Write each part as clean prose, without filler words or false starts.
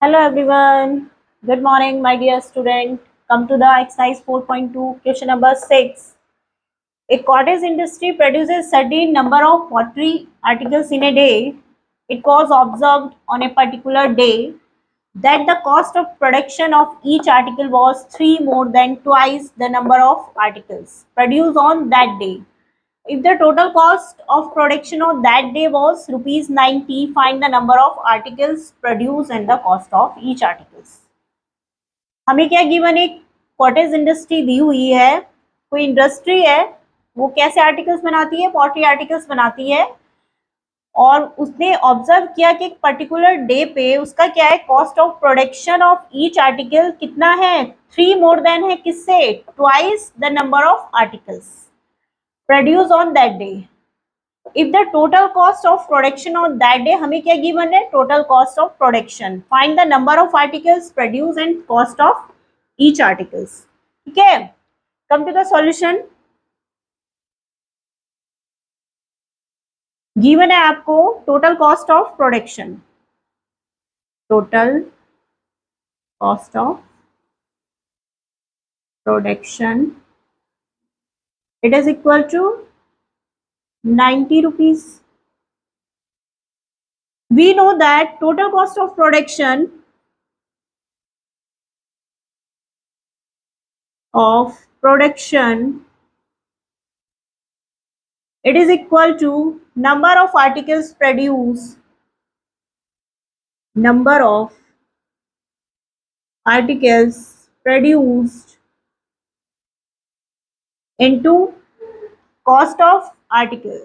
Hello everyone. Good morning, my dear student. Come to the exercise 4.2, question number 6. A cottage industry produces certain number of pottery articles in a day. It was observed on a particular day that the cost of production of each article was 3 more than twice the number of articles produced on that day. If the total cost of production of that day was rupees 90, find the number of articles produced and the cost of each articles. हमें क्या given एक cottage industry दी हुई है, कोई industry है, वो कैसे articles बनाती है, पॉटरी आर्टिकल्स बनाती है और उसने ऑब्जर्व किया कि एक पर्टिकुलर डे पे उसका क्या है, cost of production of each article कितना है, 3 मोर देन है, किससे, twice the number of articles produce on that day. If the total cost of production on that day, हमें क्या given है, total cost of production. Find the number of articles produced and cost of each articles. ठीक है, come to the solution. Given है आपको total cost of production. Total cost of production. It is equal to 90 rupees. We know that total cost of production it is equal to number of articles produced into cost of article.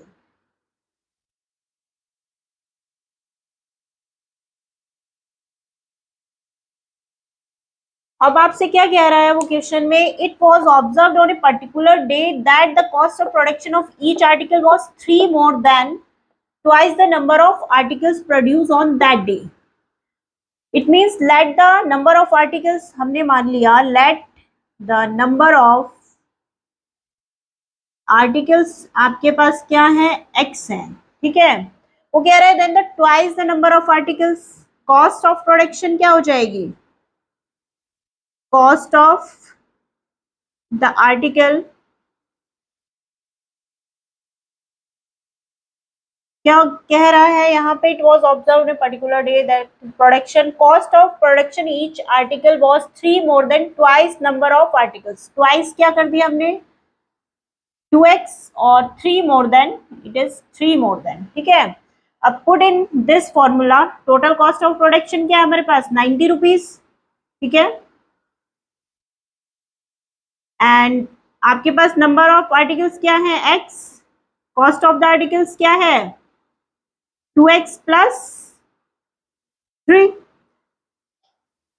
अब आपसे क्या कह रहा है वो question में, it was observed on a particular day that the cost of production of each article was 3 more than twice the number of articles produce on that day. It means let the number of articles, हमने मान लिया let the number of articles आपके पास क्या है, x है, ठीक है. वो कह रहा है then the twice the number of articles, cost of production क्या हो जाएगी, कॉस्ट ऑफ द आर्टिकल क्या कह रहा है यहाँ पे, it was observe particular day that production cost of production each article was 3 more than twice number of articles. Twice क्या कर दिया हमने, 2x और 3 more than, it is 3 more than, ठीक है. अब put in this formula, total cost of production क्या है हमारे पास, 90 रुपीज, ठीक है. एंड आपके पास नंबर ऑफ आर्टिकल्स क्या है, x, cost of the articles क्या है, 2x plus 3,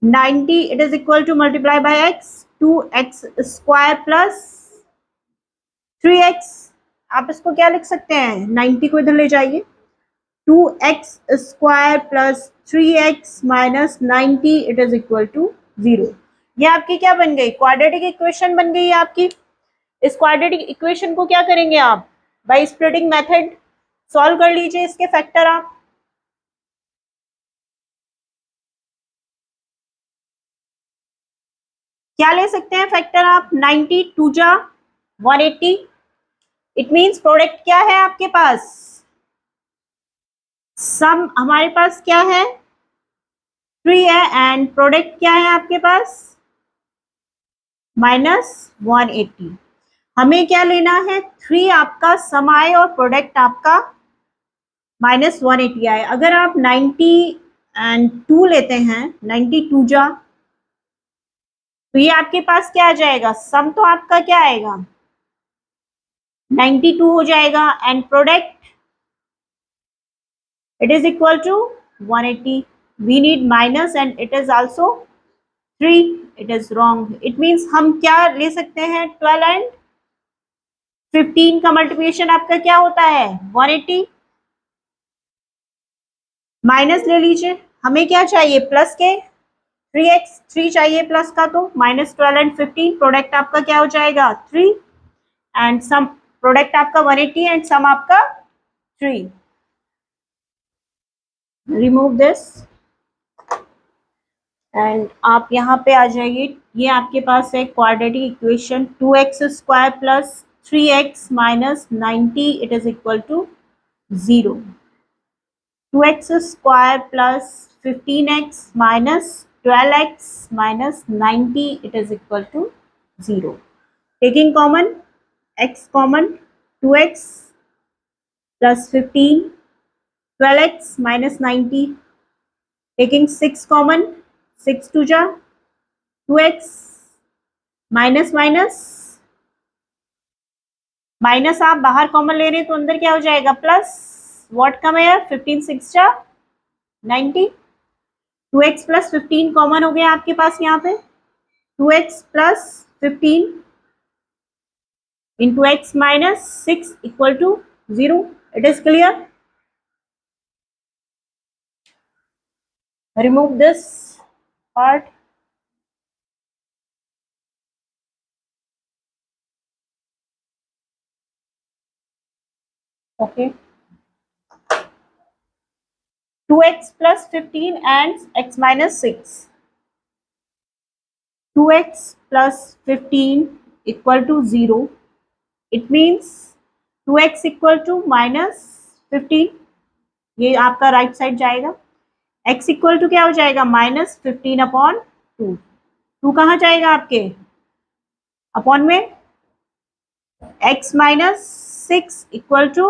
90 it is equal to multiply by x, 2x square plus 3x. आप इसको क्या लिख सकते हैं, 90 को इधर ले जाइए, 2x square plus 3x minus 90 it is equal to 0. ये आपकी क्या बन गई, क्वाड्रेटिक इक्वेशन बन गई है आपकी. इस क्वाड्रेटिक इक्वेशन को क्या करेंगे आप, बाय स्प्लिटिंग मेथड सॉल्व कर लीजिए इसके फैक्टर. आप क्या ले सकते हैं फैक्टर, आप 90 2 जा 180. इट मीन्स प्रोडक्ट क्या है आपके पास, सम हमारे पास क्या है 3 है एंड प्रोडक्ट क्या है आपके पास -180. हमें क्या लेना है, 3 आपका सम आए और प्रोडक्ट आपका -180 आए. अगर आप 90 एंड 2 लेते हैं, 92 जा, तो ये आपके पास क्या आ जाएगा, सम तो आपका क्या आएगा 92 हो जाएगा and product it is equal to 180. We need minus and it is also 3, it is wrong. It means हम क्या ले सकते हैं, 12 एंड 15 का मल्टीप्लिकेशन आपका क्या होता है 180, माइनस ले लीजिए. हमें क्या चाहिए, प्लस के 3x, 3 चाहिए प्लस का, तो -12 एंड 15, प्रोडक्ट आपका क्या हो जाएगा 3 एंड सम, प्रोडक्ट आपका 180 एंड सम आपका 3. Remove this. एंड आप यहाँ पे आ जाइए, ये आपके पास है quadratic equation 2x square plus 3x minus 90 it is equal to 0. 2x square plus 15x minus 12x minus 90 it is equal to 0. Taking common, x common, 2x plus 15, 12x minus 90, taking 6 common, 6 to जा 2x minus minus minus, आप बाहर common ले रहे हैं तो अंदर क्या हो जाएगा प्लस, व्हाट कम है 15 6 जा 90, 2x प्लस 15 कॉमन हो गया आपके पास यहाँ पे, 2x plus 15 into x minus 6 equal to 0. It is clear. Remove this part. Okay. 2x plus 15 and x minus 6. 2x plus 15 equal to 0. It means 2x equal to minus 15. ये आपका right side जाएगा. x equal to क्या हो जाएगा minus 15 upon 2. 2 कहाँ जाएगा आपके upon में, x minus 6 equal to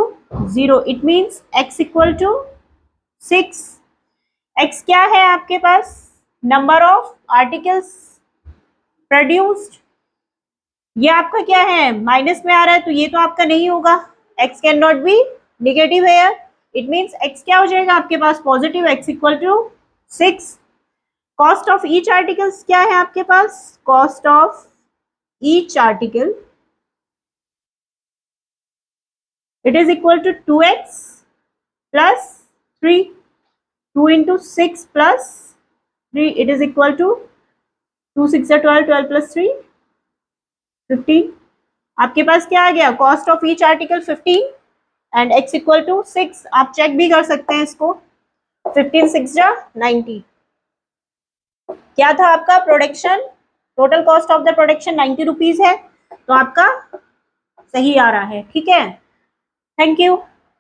0. It means x equal to 6. x क्या है आपके पास, नंबर ऑफ आर्टिकल्स प्रोड्यूस्ड. ये आपका क्या है माइनस में आ रहा है तो ये तो आपका नहीं होगा, x can not be negative है. इट मीन्स x क्या हो जाएगा आपके पास positive, x equal to 6. Cost of each articles क्या है आपके पास, cost of each article it is equal to 2x plus 3. 2 into 6 plus 3 it is equal to 2 6 12, 12 plus 3 15. आपके पास क्या आ गया, cost of each article 15 and x equal to 6. आप चेक भी कर सकते हैं इसको, 15 6 जा 90. क्या था आपका production, total cost of the production 90 rupees है, तो आपका सही आ रहा है. ठीक है, थैंक यू.